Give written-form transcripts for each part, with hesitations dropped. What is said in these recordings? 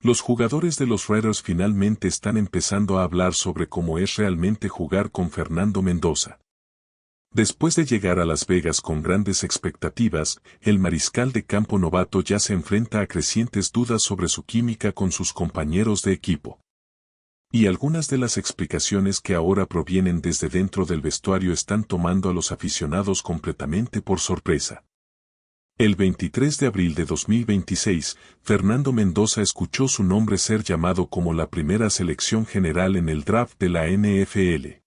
Los jugadores de los Raiders finalmente están empezando a hablar sobre cómo es realmente jugar con Fernando Mendoza. Después de llegar a Las Vegas con grandes expectativas, el mariscal de campo novato ya se enfrenta a crecientes dudas sobre su química con sus compañeros de equipo. Y algunas de las explicaciones que ahora provienen desde dentro del vestuario están tomando a los aficionados completamente por sorpresa. El 23 de abril de 2026, Fernando Mendoza escuchó su nombre ser llamado como la primera selección general en el draft de la NFL.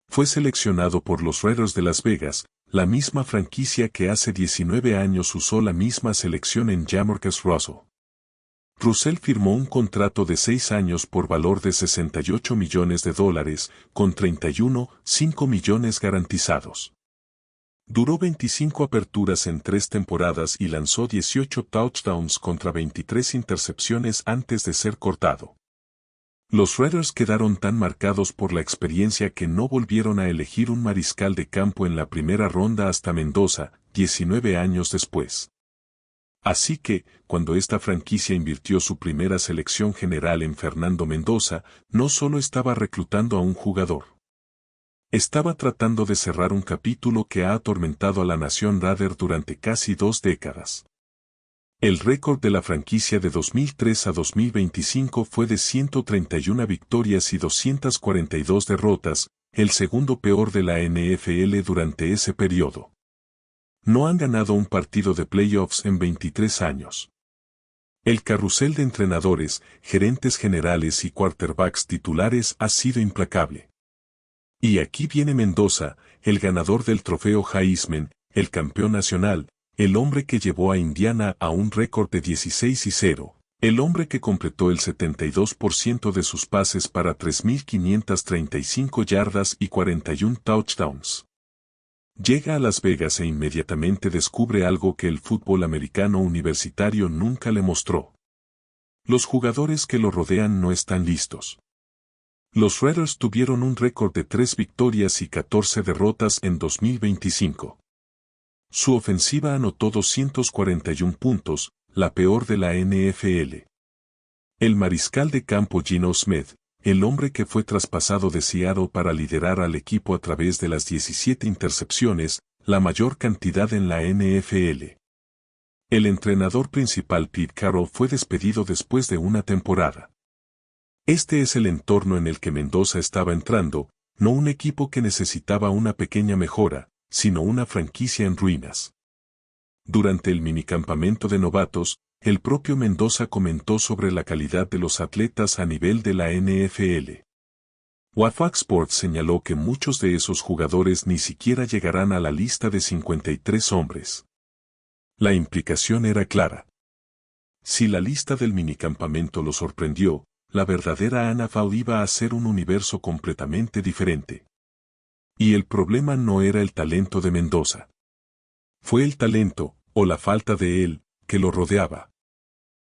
Fue seleccionado por los Raiders de Las Vegas, la misma franquicia que hace 19 años usó la misma selección en Jamarcus Russell. Russell firmó un contrato de 6 años por valor de $68 millones, con 31,5 millones garantizados. Duró 25 aperturas en 3 temporadas y lanzó 18 touchdowns contra 23 intercepciones antes de ser cortado. Los Raiders quedaron tan marcados por la experiencia que no volvieron a elegir un mariscal de campo en la primera ronda hasta Mendoza, 19 años después. Así que, cuando esta franquicia invirtió su primera selección general en Fernando Mendoza, no solo estaba reclutando a un jugador. Estaba tratando de cerrar un capítulo que ha atormentado a la nación Raider durante casi 2 décadas. El récord de la franquicia de 2003 a 2025 fue de 131 victorias y 242 derrotas, el segundo peor de la NFL durante ese periodo. No han ganado un partido de playoffs en 23 años. El carrusel de entrenadores, gerentes generales y quarterbacks titulares ha sido implacable. Y aquí viene Mendoza, el ganador del trofeo Heisman, el campeón nacional, el hombre que llevó a Indiana a un récord de 16-0, el hombre que completó el 72% de sus pases para 3.535 yardas y 41 touchdowns. Llega a Las Vegas e inmediatamente descubre algo que el fútbol americano universitario nunca le mostró. Los jugadores que lo rodean no están listos. Los Raiders tuvieron un récord de 3 victorias y 14 derrotas en 2025. Su ofensiva anotó 241 puntos, la peor de la NFL. El mariscal de campo Geno Smith, el hombre que fue traspasado de Seattle para liderar al equipo a través de las 17 intercepciones, la mayor cantidad en la NFL. El entrenador principal Pete Carroll fue despedido después de una temporada. Este es el entorno en el que Mendoza estaba entrando, no un equipo que necesitaba una pequeña mejora, sino una franquicia en ruinas. Durante el minicampamento de novatos, el propio Mendoza comentó sobre la calidad de los atletas a nivel de la NFL. Fox Sports señaló que muchos de esos jugadores ni siquiera llegarán a la lista de 53 hombres. La implicación era clara. Si la lista del minicampamento lo sorprendió, la verdadera NFL iba a ser un universo completamente diferente. Y el problema no era el talento de Mendoza. Fue el talento, o la falta de él, que lo rodeaba.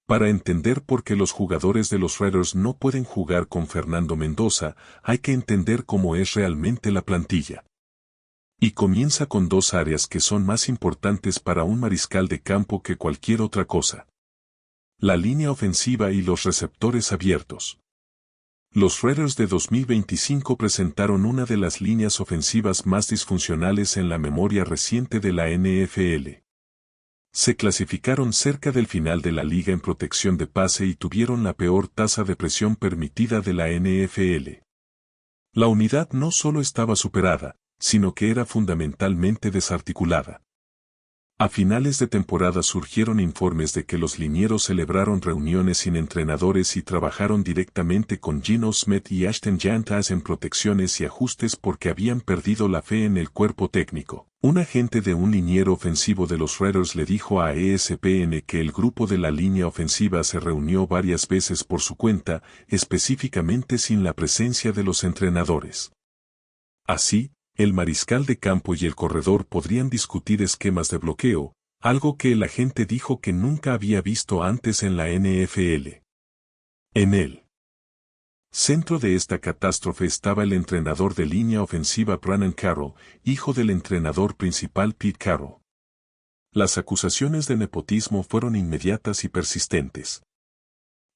Para entender por qué los jugadores de los Raiders no pueden jugar con Fernando Mendoza, hay que entender cómo es realmente la plantilla. Y comienza con 2 áreas que son más importantes para un mariscal de campo que cualquier otra cosa. La línea ofensiva y los receptores abiertos. Los Raiders de 2025 presentaron una de las líneas ofensivas más disfuncionales en la memoria reciente de la NFL. Se clasificaron cerca del final de la liga en protección de pase y tuvieron la peor tasa de presión permitida de la NFL. La unidad no solo estaba superada, sino que era fundamentalmente desarticulada. A finales de temporada surgieron informes de que los linieros celebraron reuniones sin entrenadores y trabajaron directamente con Geno Smith y Ashton Jantas en protecciones y ajustes porque habían perdido la fe en el cuerpo técnico. Un agente de un liniero ofensivo de los Raiders le dijo a ESPN que el grupo de la línea ofensiva se reunió varias veces por su cuenta, específicamente sin la presencia de los entrenadores. Así, el mariscal de campo y el corredor podrían discutir esquemas de bloqueo, algo que el agente dijo que nunca había visto antes en la NFL. En el centro de esta catástrofe estaba el entrenador de línea ofensiva Brandon Carroll, hijo del entrenador principal Pete Carroll. Las acusaciones de nepotismo fueron inmediatas y persistentes.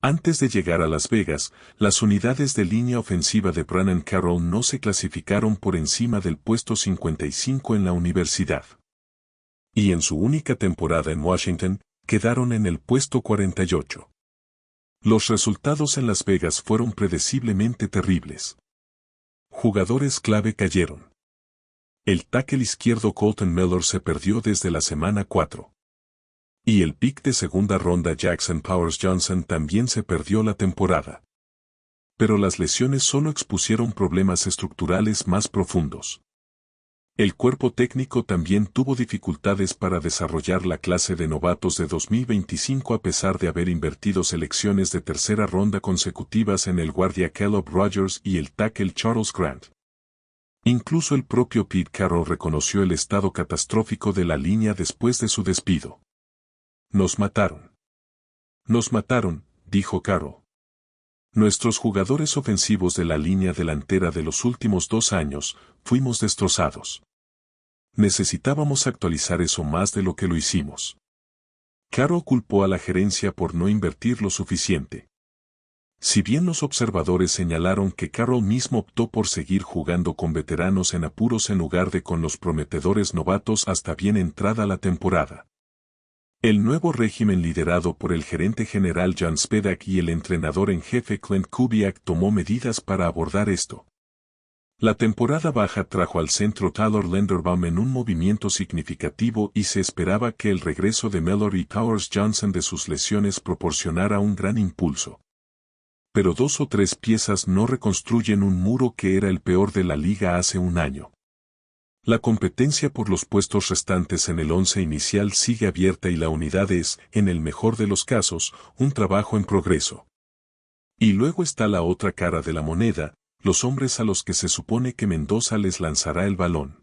Antes de llegar a Las Vegas, las unidades de línea ofensiva de Brandon Carroll no se clasificaron por encima del puesto 55 en la universidad. Y en su única temporada en Washington, quedaron en el puesto 48. Los resultados en Las Vegas fueron predeciblemente terribles. Jugadores clave cayeron. El tackle izquierdo Colton Miller se perdió desde la semana 4. Y el pick de segunda ronda Jackson Powers Johnson también se perdió la temporada. Pero las lesiones solo expusieron problemas estructurales más profundos. El cuerpo técnico también tuvo dificultades para desarrollar la clase de novatos de 2025 a pesar de haber invertido selecciones de tercera ronda consecutivas en el guardia Caleb Rogers y el tackle Charles Grant. Incluso el propio Pete Carroll reconoció el estado catastrófico de la línea después de su despido. Nos mataron. Nos mataron, dijo Carroll. Nuestros jugadores ofensivos de la línea delantera de los últimos 2 años, fuimos destrozados. Necesitábamos actualizar eso más de lo que lo hicimos. Carroll culpó a la gerencia por no invertir lo suficiente. Si bien los observadores señalaron que Carroll mismo optó por seguir jugando con veteranos en apuros en lugar de con los prometedores novatos hasta bien entrada la temporada. El nuevo régimen liderado por el gerente general John Spedak y el entrenador en jefe Clint Kubiak tomó medidas para abordar esto. La temporada baja trajo al centro Tyler Linderbaum en un movimiento significativo y se esperaba que el regreso de Miller y Powers Johnson de sus lesiones proporcionara un gran impulso. Pero 2 o 3 piezas no reconstruyen un muro que era el peor de la liga hace un año. La competencia por los puestos restantes en el 11 inicial sigue abierta y la unidad es, en el mejor de los casos, un trabajo en progreso. Y luego está la otra cara de la moneda, los hombres a los que se supone que Mendoza les lanzará el balón.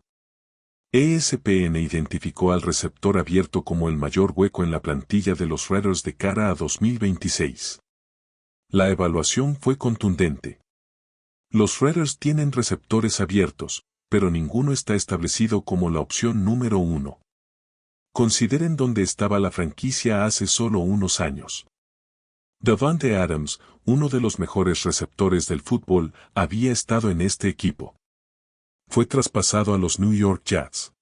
ESPN identificó al receptor abierto como el mayor hueco en la plantilla de los Raiders de cara a 2026. La evaluación fue contundente. Los Raiders tienen receptores abiertos, pero ninguno está establecido como la opción número 1. Consideren dónde estaba la franquicia hace solo unos años. Davante Adams, uno de los mejores receptores del fútbol, había estado en este equipo. Fue traspasado a los New York Jets.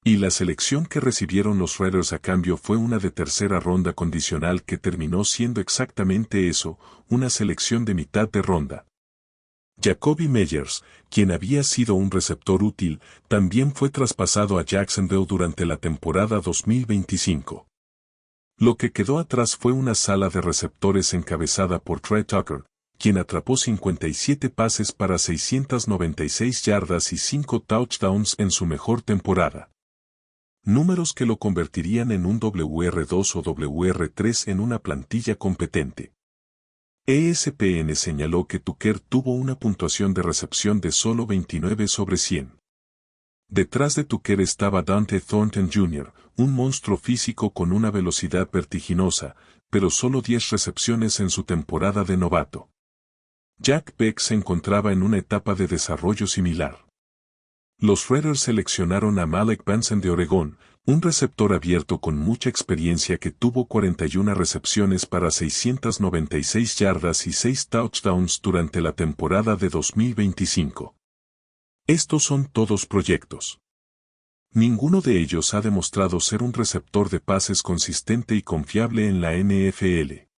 Y la selección que recibieron los Raiders a cambio fue una de tercera ronda condicional que terminó siendo exactamente eso, una selección de mitad de ronda. Jacoby Meyers, quien había sido un receptor útil, también fue traspasado a Jacksonville durante la temporada 2025. Lo que quedó atrás fue una sala de receptores encabezada por Trey Tucker, quien atrapó 57 pases para 696 yardas y 5 touchdowns en su mejor temporada. Números que lo convertirían en un WR2 o WR3 en una plantilla competente. ESPN señaló que Tucker tuvo una puntuación de recepción de solo 29 sobre 100. Detrás de Tucker estaba Dante Thornton Jr., un monstruo físico con una velocidad vertiginosa, pero solo 10 recepciones en su temporada de novato. Jack Beck se encontraba en una etapa de desarrollo similar. Los Raiders seleccionaron a Malek Benson de Oregón, un receptor abierto con mucha experiencia que tuvo 41 recepciones para 696 yardas y 6 touchdowns durante la temporada de 2025. Estos son todos proyectos. Ninguno de ellos ha demostrado ser un receptor de pases consistente y confiable en la NFL.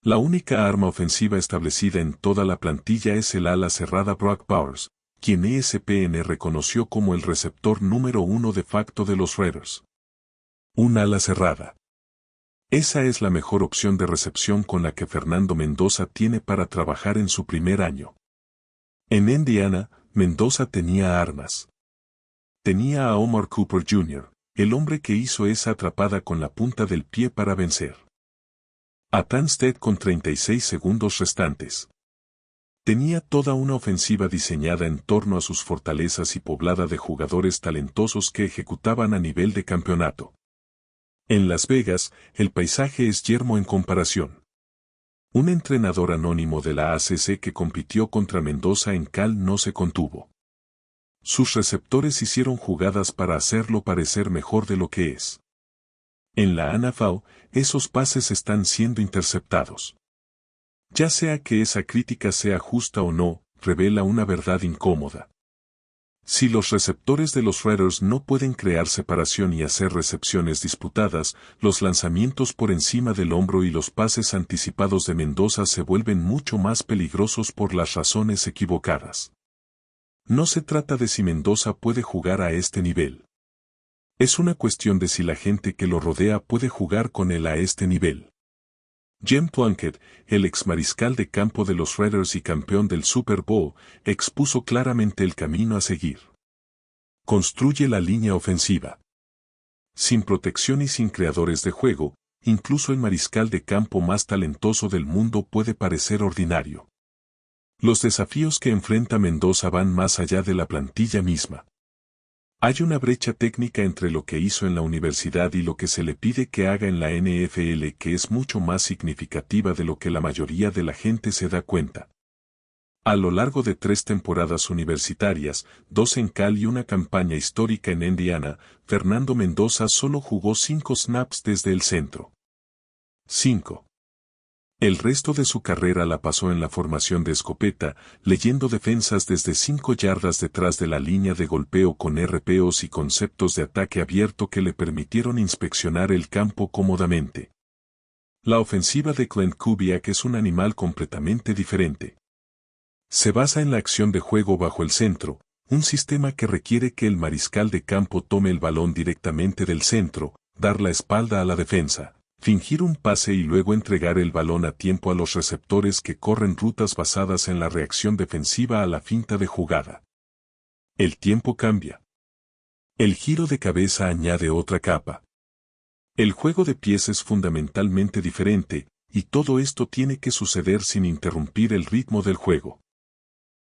La única arma ofensiva establecida en toda la plantilla es el ala cerrada Brock Bowers, quien ESPN reconoció como el receptor número 1 de facto de los Raiders. Un ala cerrada. Esa es la mejor opción de recepción con la que Fernando Mendoza tiene para trabajar en su primer año. En Indiana, Mendoza tenía armas. Tenía a Omar Cooper Jr., el hombre que hizo esa atrapada con la punta del pie para vencer. A Tanstead con 36 segundos restantes. Tenía toda una ofensiva diseñada en torno a sus fortalezas y poblada de jugadores talentosos que ejecutaban a nivel de campeonato. En Las Vegas, el paisaje es yermo en comparación. Un entrenador anónimo de la ACC que compitió contra Mendoza en Cal no se contuvo. Sus receptores hicieron jugadas para hacerlo parecer mejor de lo que es. En la NFL, esos pases están siendo interceptados. Ya sea que esa crítica sea justa o no, revela una verdad incómoda. Si los receptores de los Raiders no pueden crear separación y hacer recepciones disputadas, los lanzamientos por encima del hombro y los pases anticipados de Mendoza se vuelven mucho más peligrosos por las razones equivocadas. No se trata de si Mendoza puede jugar a este nivel. Es una cuestión de si la gente que lo rodea puede jugar con él a este nivel. Jim Plunkett, el ex mariscal de campo de los Raiders y campeón del Super Bowl, expuso claramente el camino a seguir. Construye la línea ofensiva. Sin protección y sin creadores de juego, incluso el mariscal de campo más talentoso del mundo puede parecer ordinario. Los desafíos que enfrenta Mendoza van más allá de la plantilla misma. Hay una brecha técnica entre lo que hizo en la universidad y lo que se le pide que haga en la NFL que es mucho más significativa de lo que la mayoría de la gente se da cuenta. A lo largo de 3 temporadas universitarias, 2 en Cal y una campaña histórica en Indiana, Fernando Mendoza solo jugó 5 snaps desde el centro. 5. El resto de su carrera la pasó en la formación de escopeta, leyendo defensas desde 5 yardas detrás de la línea de golpeo con RPOs y conceptos de ataque abierto que le permitieron inspeccionar el campo cómodamente. La ofensiva de Klint Kubiak es un animal completamente diferente. Se basa en la acción de juego bajo el centro, un sistema que requiere que el mariscal de campo tome el balón directamente del centro, dar la espalda a la defensa, fingir un pase y luego entregar el balón a tiempo a los receptores que corren rutas basadas en la reacción defensiva a la finta de jugada. El tiempo cambia. El giro de cabeza añade otra capa. El juego de pies es fundamentalmente diferente, y todo esto tiene que suceder sin interrumpir el ritmo del juego.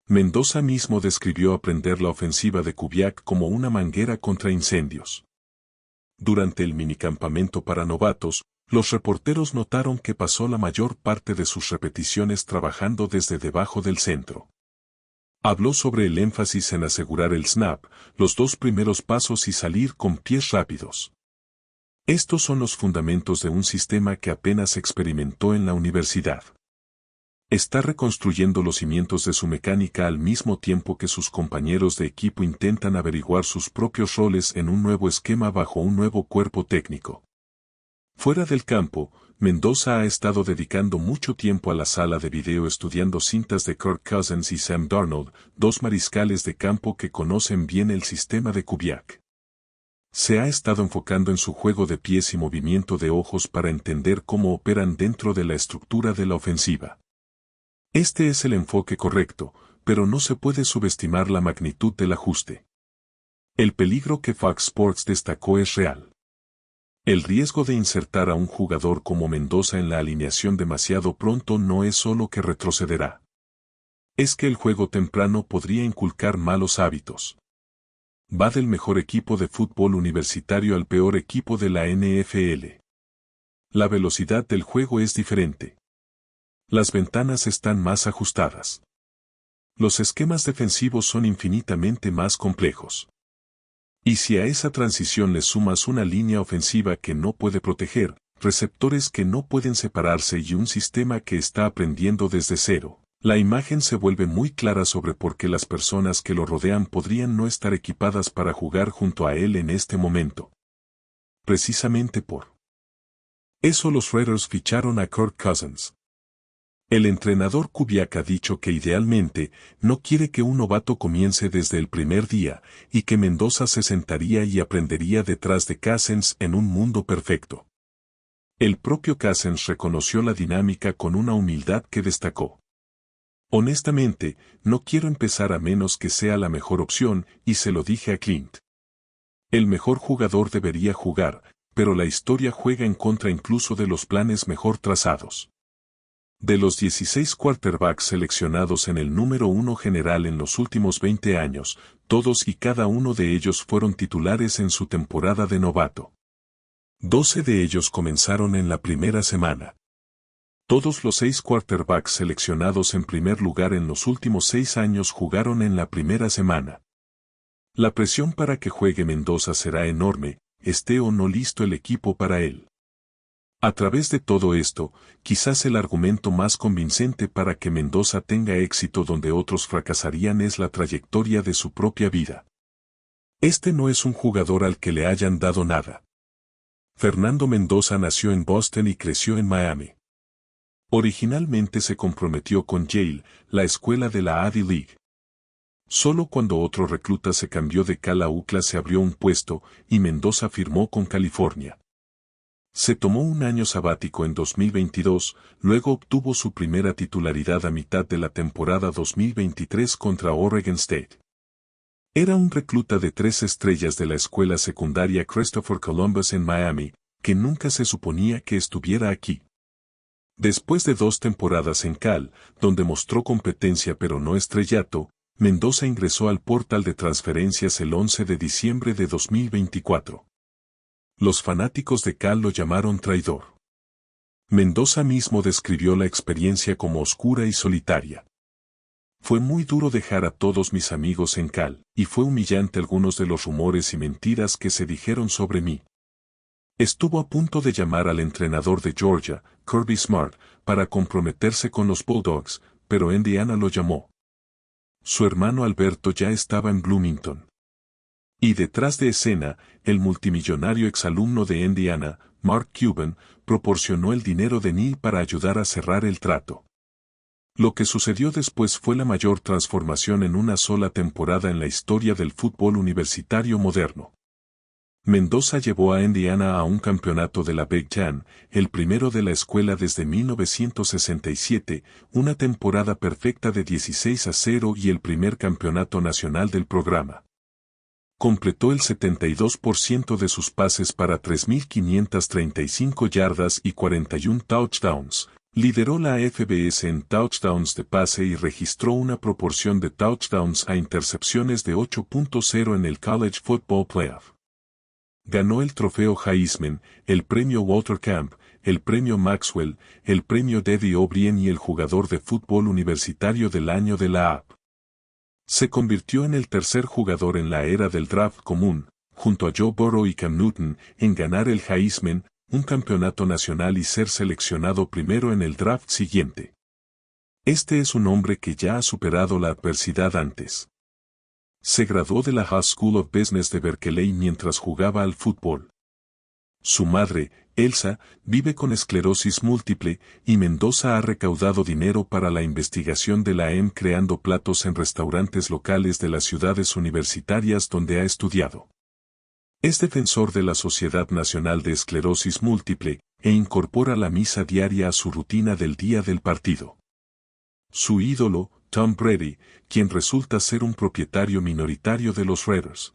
Mendoza mismo describió aprender la ofensiva de Kubiak como una manguera contra incendios. Durante el minicampamento para novatos, los reporteros notaron que pasó la mayor parte de sus repeticiones trabajando desde debajo del centro. Habló sobre el énfasis en asegurar el snap, los 2 primeros pasos y salir con pies rápidos. Estos son los fundamentos de un sistema que apenas experimentó en la universidad. Está reconstruyendo los cimientos de su mecánica al mismo tiempo que sus compañeros de equipo intentan averiguar sus propios roles en un nuevo esquema bajo un nuevo cuerpo técnico. Fuera del campo, Mendoza ha estado dedicando mucho tiempo a la sala de video estudiando cintas de Kirk Cousins y Sam Darnold, 2 mariscales de campo que conocen bien el sistema de Kubiak. Se ha estado enfocando en su juego de pies y movimiento de ojos para entender cómo operan dentro de la estructura de la ofensiva. Este es el enfoque correcto, pero no se puede subestimar la magnitud del ajuste. El peligro que Fox Sports destacó es real. El riesgo de insertar a un jugador como Mendoza en la alineación demasiado pronto no es solo que retrocederá. Es que el juego temprano podría inculcar malos hábitos. Va del mejor equipo de fútbol universitario al peor equipo de la NFL. La velocidad del juego es diferente. Las ventanas están más ajustadas. Los esquemas defensivos son infinitamente más complejos. Y si a esa transición le sumas una línea ofensiva que no puede proteger, receptores que no pueden separarse y un sistema que está aprendiendo desde cero, la imagen se vuelve muy clara sobre por qué las personas que lo rodean podrían no estar equipadas para jugar junto a él en este momento. Precisamente por eso los Raiders ficharon a Kirk Cousins. El entrenador Kubiak ha dicho que idealmente no quiere que un novato comience desde el primer día y que Mendoza se sentaría y aprendería detrás de Cousins en un mundo perfecto. El propio Cousins reconoció la dinámica con una humildad que destacó. Honestamente, no quiero empezar a menos que sea la mejor opción y se lo dije a Klint. El mejor jugador debería jugar, pero la historia juega en contra incluso de los planes mejor trazados. De los 16 quarterbacks seleccionados en el número 1 general en los últimos 20 años, todos y cada uno de ellos fueron titulares en su temporada de novato. 12 de ellos comenzaron en la primera semana. Todos los 6 quarterbacks seleccionados en primer lugar en los últimos 6 años jugaron en la primera semana. La presión para que juegue Mendoza será enorme, esté o no listo el equipo para él. A través de todo esto, quizás el argumento más convincente para que Mendoza tenga éxito donde otros fracasarían es la trayectoria de su propia vida. Este no es un jugador al que le hayan dado nada. Fernando Mendoza nació en Boston y creció en Miami. Originalmente se comprometió con Yale, la escuela de la Ivy League. Solo cuando otro recluta se cambió de Cal a UCLA se abrió un puesto y Mendoza firmó con California. Se tomó un año sabático en 2022, luego obtuvo su primera titularidad a mitad de la temporada 2023 contra Oregon State. Era un recluta de 3 estrellas de la escuela secundaria Christopher Columbus en Miami, que nunca se suponía que estuviera aquí. Después de 2 temporadas en Cal, donde mostró competencia pero no estrellato, Mendoza ingresó al portal de transferencias el 11 de diciembre de 2024. Los fanáticos de Cal lo llamaron traidor. Mendoza mismo describió la experiencia como oscura y solitaria. Fue muy duro dejar a todos mis amigos en Cal, y fue humillante algunos de los rumores y mentiras que se dijeron sobre mí. Estuvo a punto de llamar al entrenador de Georgia, Kirby Smart, para comprometerse con los Bulldogs, pero Indiana lo llamó. Su hermano Alberto ya estaba en Bloomington. Y detrás de escena, el multimillonario exalumno de Indiana, Mark Cuban, proporcionó el dinero de Neil para ayudar a cerrar el trato. Lo que sucedió después fue la mayor transformación en una sola temporada en la historia del fútbol universitario moderno. Mendoza llevó a Indiana a un campeonato de la Big Ten, el primero de la escuela desde 1967, una temporada perfecta de 16-0 y el primer campeonato nacional del programa. Completó el 72% de sus pases para 3.535 yardas y 41 touchdowns. Lideró la FBS en touchdowns de pase y registró una proporción de touchdowns a intercepciones de 8.0 en el College Football Playoff. Ganó el trofeo Heisman, el premio Walter Camp, el premio Maxwell, el premio Debbie O'Brien y el jugador de fútbol universitario del año de la AP. Se convirtió en el tercer jugador en la era del draft común, junto a Joe Burrow y Cam Newton, en ganar el Heisman, un campeonato nacional y ser seleccionado primero en el draft siguiente. Este es un hombre que ya ha superado la adversidad antes. Se graduó de la High School of Business de Berkeley mientras jugaba al fútbol. Su madre, Elsa, vive con esclerosis múltiple y Mendoza ha recaudado dinero para la investigación de la EM creando platos en restaurantes locales de las ciudades universitarias donde ha estudiado. Es defensor de la Sociedad Nacional de Esclerosis Múltiple e incorpora la misa diaria a su rutina del día del partido. Su ídolo, Tom Brady, quien resulta ser un propietario minoritario de los Raiders.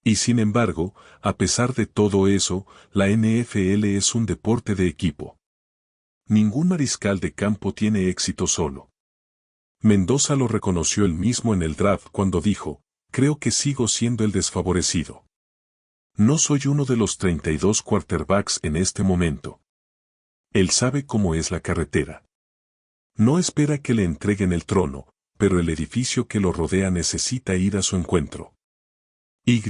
Y sin embargo, a pesar de todo eso, la NFL es un deporte de equipo. Ningún mariscal de campo tiene éxito solo. Mendoza lo reconoció él mismo en el draft cuando dijo, creo que sigo siendo el desfavorecido. No soy uno de los 32 quarterbacks en este momento. Él sabe cómo es la carretera. No espera que le entreguen el trono, pero el edificio que lo rodea necesita ir a su encuentro. Y.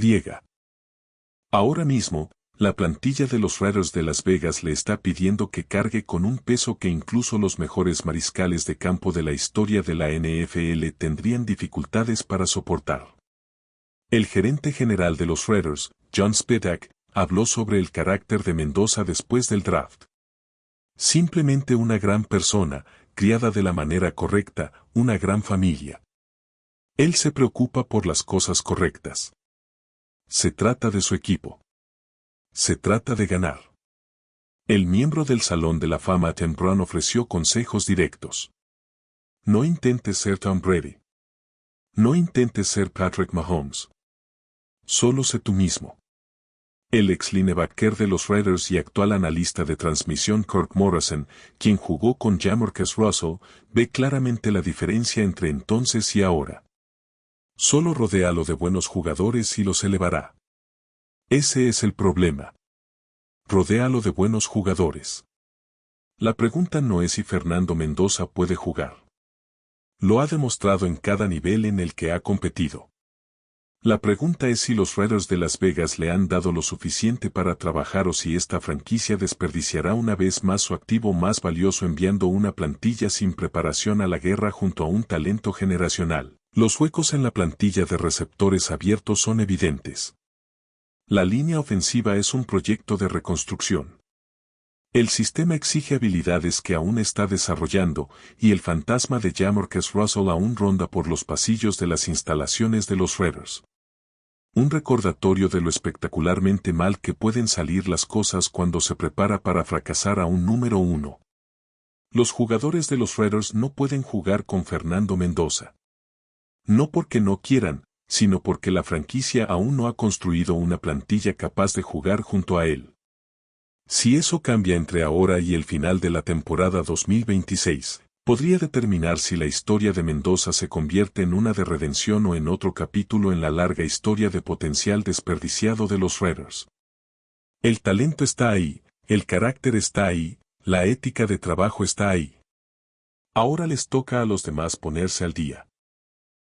Ahora mismo, la plantilla de los Raiders de Las Vegas le está pidiendo que cargue con un peso que incluso los mejores mariscales de campo de la historia de la NFL tendrían dificultades para soportar. El gerente general de los Raiders, John Spitak, habló sobre el carácter de Mendoza después del draft. Simplemente una gran persona, criada de la manera correcta, una gran familia. Él se preocupa por las cosas correctas. Se trata de su equipo. Se trata de ganar. El miembro del Salón de la Fama Tim Brown ofreció consejos directos. No intentes ser Tom Brady. No intentes ser Patrick Mahomes. Solo sé tú mismo. El ex linebacker de los Raiders y actual analista de transmisión Kirk Morrison, quien jugó con Jamarcus Russell, ve claramente la diferencia entre entonces y ahora. Solo rodéalo de buenos jugadores y los elevará. Ese es el problema. Rodéalo de buenos jugadores. La pregunta no es si Fernando Mendoza puede jugar. Lo ha demostrado en cada nivel en el que ha competido. La pregunta es si los Raiders de Las Vegas le han dado lo suficiente para trabajar o si esta franquicia desperdiciará una vez más su activo más valioso enviando una plantilla sin preparación a la guerra junto a un talento generacional. Los huecos en la plantilla de receptores abiertos son evidentes. La línea ofensiva es un proyecto de reconstrucción. El sistema exige habilidades que aún está desarrollando, y el fantasma de Jamarcus Russell aún ronda por los pasillos de las instalaciones de los Raiders. Un recordatorio de lo espectacularmente mal que pueden salir las cosas cuando se prepara para fracasar a un número uno. Los jugadores de los Raiders no pueden jugar con Fernando Mendoza. No porque no quieran, sino porque la franquicia aún no ha construido una plantilla capaz de jugar junto a él. Si eso cambia entre ahora y el final de la temporada 2026, podría determinar si la historia de Mendoza se convierte en una de redención o en otro capítulo en la larga historia de potencial desperdiciado de los Raiders. El talento está ahí, el carácter está ahí, la ética de trabajo está ahí. Ahora les toca a los demás ponerse al día.